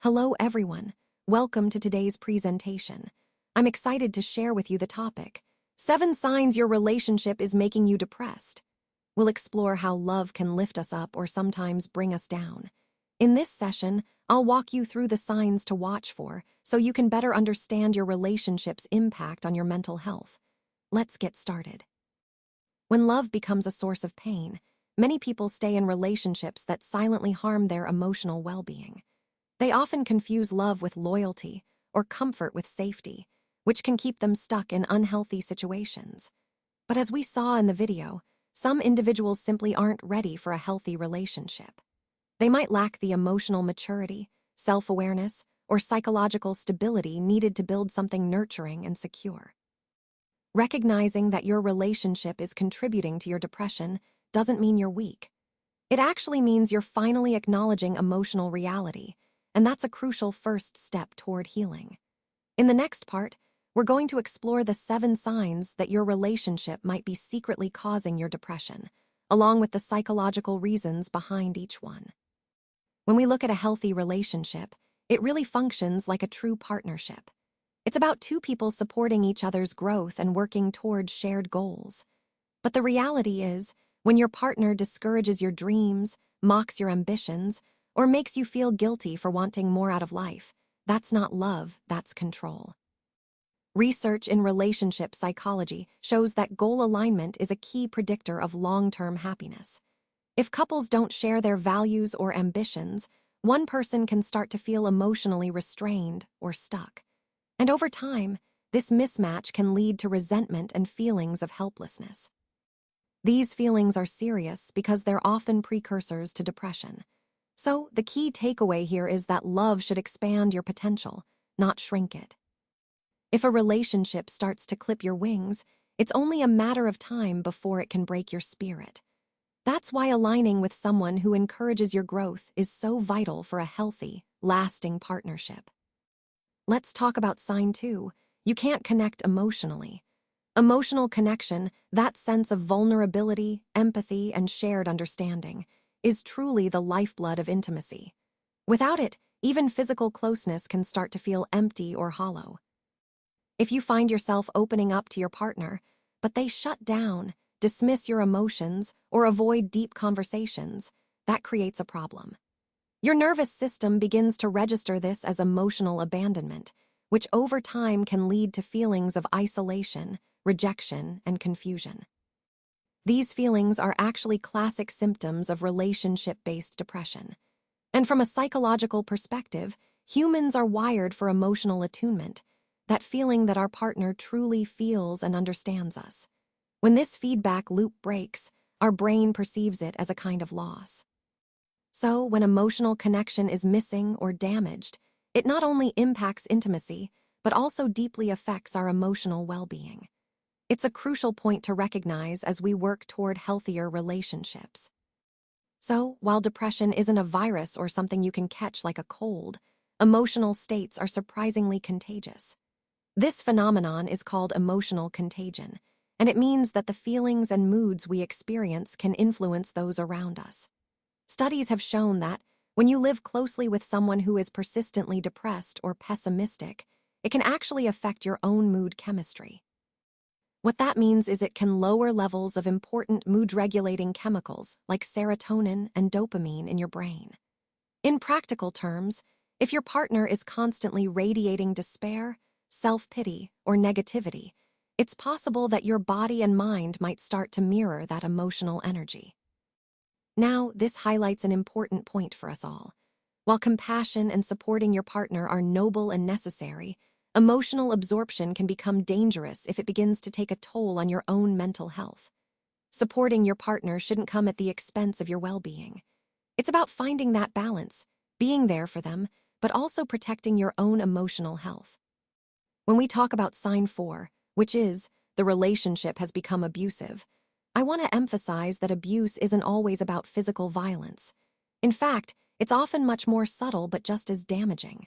Hello, everyone. Welcome to today's presentation. I'm excited to share with you the topic, 7 Signs Your Relationship is Making You Depressed. We'll explore how love can lift us up or sometimes bring us down. In this session, I'll walk you through the signs to watch for so you can better understand your relationship's impact on your mental health. Let's get started. When love becomes a source of pain, many people stay in relationships that silently harm their emotional well-being. They often confuse love with loyalty or comfort with safety, which can keep them stuck in unhealthy situations. But as we saw in the video, some individuals simply aren't ready for a healthy relationship. They might lack the emotional maturity, self-awareness, or psychological stability needed to build something nurturing and secure. Recognizing that your relationship is contributing to your depression doesn't mean you're weak. It actually means you're finally acknowledging emotional reality, and that's a crucial first step toward healing. In the next part, we're going to explore the 7 signs that your relationship might be secretly causing your depression, along with the psychological reasons behind each one. When we look at a healthy relationship, it really functions like a true partnership. It's about 2 people supporting each other's growth and working towards shared goals. But the reality is, when your partner discourages your dreams, mocks your ambitions, or makes you feel guilty for wanting more out of life, that's not love, that's control. Research in relationship psychology shows that goal alignment is a key predictor of long-term happiness. If couples don't share their values or ambitions, one person can start to feel emotionally restrained or stuck. And over time, this mismatch can lead to resentment and feelings of helplessness. These feelings are serious because they're often precursors to depression. So, the key takeaway here is that love should expand your potential, not shrink it. If a relationship starts to clip your wings, it's only a matter of time before it can break your spirit. That's why aligning with someone who encourages your growth is so vital for a healthy, lasting partnership. Let's talk about sign 2. You can't connect emotionally. Emotional connection, that sense of vulnerability, empathy, and shared understanding, is truly the lifeblood of intimacy. Without it, even physical closeness can start to feel empty or hollow. If you find yourself opening up to your partner, but they shut down, dismiss your emotions, or avoid deep conversations, that creates a problem. Your nervous system begins to register this as emotional abandonment, which over time can lead to feelings of isolation, rejection, and confusion. These feelings are actually classic symptoms of relationship-based depression. And from a psychological perspective, humans are wired for emotional attunement, that feeling that our partner truly feels and understands us. When this feedback loop breaks, our brain perceives it as a kind of loss. So, when emotional connection is missing or damaged, it not only impacts intimacy, but also deeply affects our emotional well-being. It's a crucial point to recognize as we work toward healthier relationships. So, while depression isn't a virus or something you can catch like a cold, emotional states are surprisingly contagious. This phenomenon is called emotional contagion, and it means that the feelings and moods we experience can influence those around us. Studies have shown that when you live closely with someone who is persistently depressed or pessimistic, it can actually affect your own mood chemistry. What that means is it can lower levels of important mood-regulating chemicals like serotonin and dopamine in your brain. In practical terms, if your partner is constantly radiating despair, self-pity, or negativity, it's possible that your body and mind might start to mirror that emotional energy. Now, this highlights an important point for us all. While compassion and supporting your partner are noble and necessary, emotional absorption can become dangerous if it begins to take a toll on your own mental health. Supporting your partner shouldn't come at the expense of your well-being. It's about finding that balance, being there for them, but also protecting your own emotional health. When we talk about sign 4, which is, the relationship has become abusive, I want to emphasize that abuse isn't always about physical violence. In fact, it's often much more subtle but just as damaging.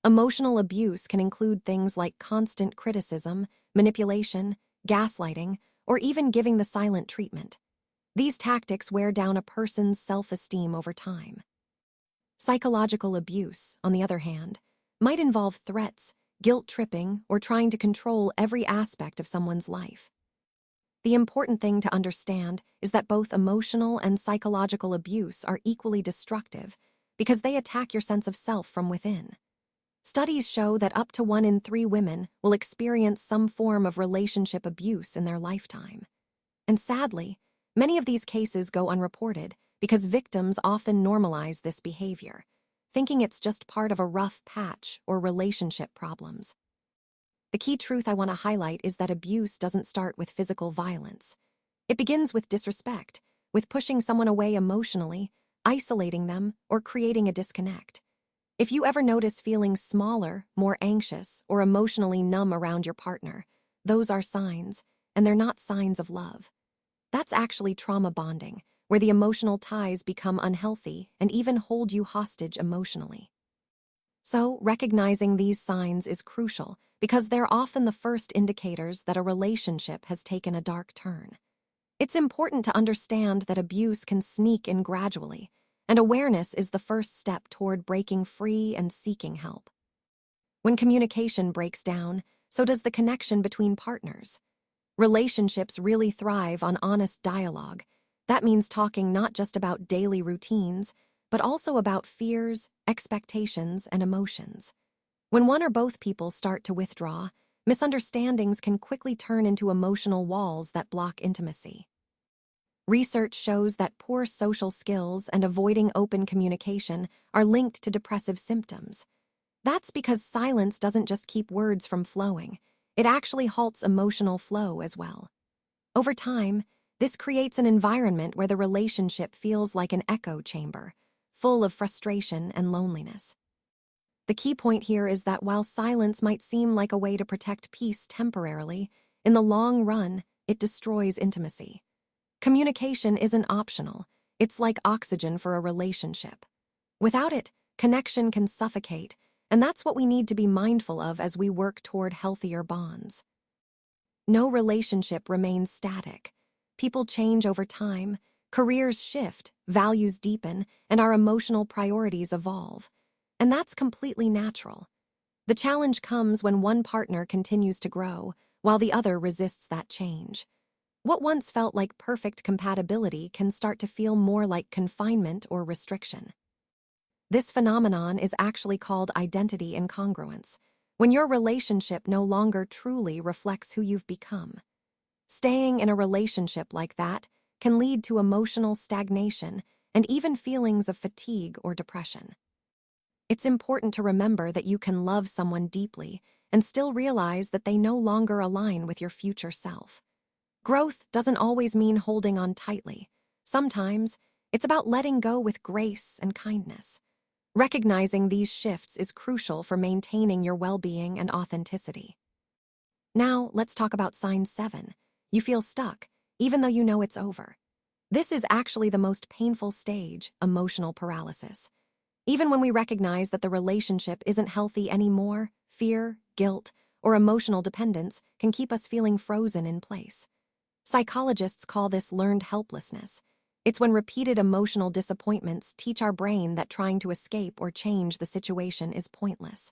Emotional abuse can include things like constant criticism, manipulation, gaslighting, or even giving the silent treatment. These tactics wear down a person's self-esteem over time. Psychological abuse, on the other hand, might involve threats, guilt-tripping, or trying to control every aspect of someone's life. The important thing to understand is that both emotional and psychological abuse are equally destructive because they attack your sense of self from within. Studies show that up to 1 in 3 women will experience some form of relationship abuse in their lifetime. And sadly, many of these cases go unreported because victims often normalize this behavior, thinking it's just part of a rough patch or relationship problems. The key truth I want to highlight is that abuse doesn't start with physical violence. It begins with disrespect, with pushing someone away emotionally, isolating them, or creating a disconnect. If you ever notice feeling smaller, more anxious, or emotionally numb around your partner, those are signs, and they're not signs of love. That's actually trauma bonding, where the emotional ties become unhealthy and even hold you hostage emotionally. So, recognizing these signs is crucial because they're often the first indicators that a relationship has taken a dark turn. It's important to understand that abuse can sneak in gradually, and awareness is the first step toward breaking free and seeking help. When communication breaks down, so does the connection between partners. Relationships really thrive on honest dialogue. That means talking not just about daily routines, but also about fears, expectations, and emotions. When one or both people start to withdraw, misunderstandings can quickly turn into emotional walls that block intimacy. Research shows that poor social skills and avoiding open communication are linked to depressive symptoms. That's because silence doesn't just keep words from flowing, it actually halts emotional flow as well. Over time, this creates an environment where the relationship feels like an echo chamber, full of frustration and loneliness. The key point here is that while silence might seem like a way to protect peace temporarily, in the long run, it destroys intimacy. Communication isn't optional, it's like oxygen for a relationship. Without it, connection can suffocate, and that's what we need to be mindful of as we work toward healthier bonds. No relationship remains static. People change over time, careers shift, values deepen, and our emotional priorities evolve. And that's completely natural. The challenge comes when one partner continues to grow, while the other resists that change. What once felt like perfect compatibility can start to feel more like confinement or restriction. This phenomenon is actually called identity incongruence, when your relationship no longer truly reflects who you've become. Staying in a relationship like that can lead to emotional stagnation and even feelings of fatigue or depression. It's important to remember that you can love someone deeply and still realize that they no longer align with your future self. Growth doesn't always mean holding on tightly. Sometimes, it's about letting go with grace and kindness. Recognizing these shifts is crucial for maintaining your well-being and authenticity. Now, let's talk about sign 7. You feel stuck, even though you know it's over. This is actually the most painful stage, emotional paralysis. Even when we recognize that the relationship isn't healthy anymore, fear, guilt, or emotional dependence can keep us feeling frozen in place. Psychologists call this learned helplessness. It's when repeated emotional disappointments teach our brain that trying to escape or change the situation is pointless.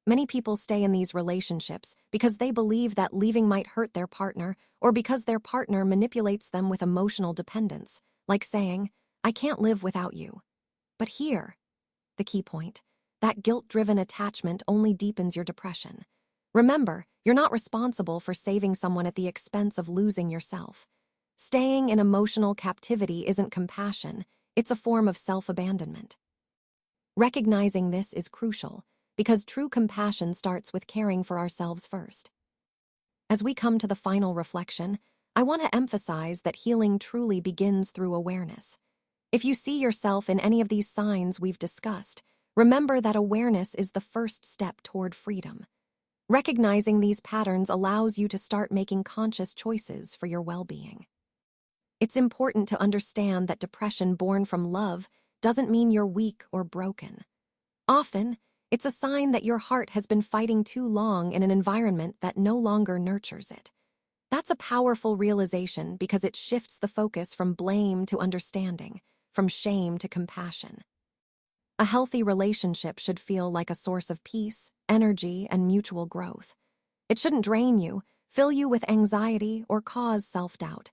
Many people stay in these relationships because they believe that leaving might hurt their partner or because their partner manipulates them with emotional dependence, like saying, "I can't live without you." But here, the key point, that guilt-driven attachment only deepens your depression. Remember, you're not responsible for saving someone at the expense of losing yourself. Staying in emotional captivity isn't compassion, it's a form of self-abandonment. Recognizing this is crucial, because true compassion starts with caring for ourselves first. As we come to the final reflection, I want to emphasize that healing truly begins through awareness. If you see yourself in any of these signs we've discussed, remember that awareness is the first step toward freedom. Recognizing these patterns allows you to start making conscious choices for your well-being. It's important to understand that depression born from love doesn't mean you're weak or broken. Often, it's a sign that your heart has been fighting too long in an environment that no longer nurtures it. That's a powerful realization because it shifts the focus from blame to understanding, from shame to compassion. A healthy relationship should feel like a source of peace, energy, and mutual growth. It shouldn't drain you, fill you with anxiety, or cause self-doubt.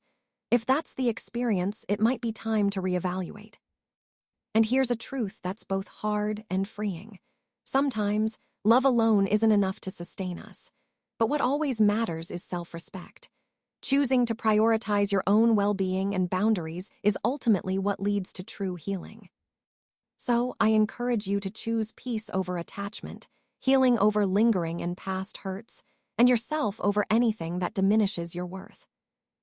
If that's the experience, it might be time to reevaluate. And here's a truth that's both hard and freeing. Sometimes, love alone isn't enough to sustain us. But what always matters is self-respect. Choosing to prioritize your own well-being and boundaries is ultimately what leads to true healing. So, I encourage you to choose peace over attachment, healing over lingering in past hurts, and yourself over anything that diminishes your worth.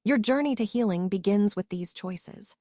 Your journey to healing begins with these choices.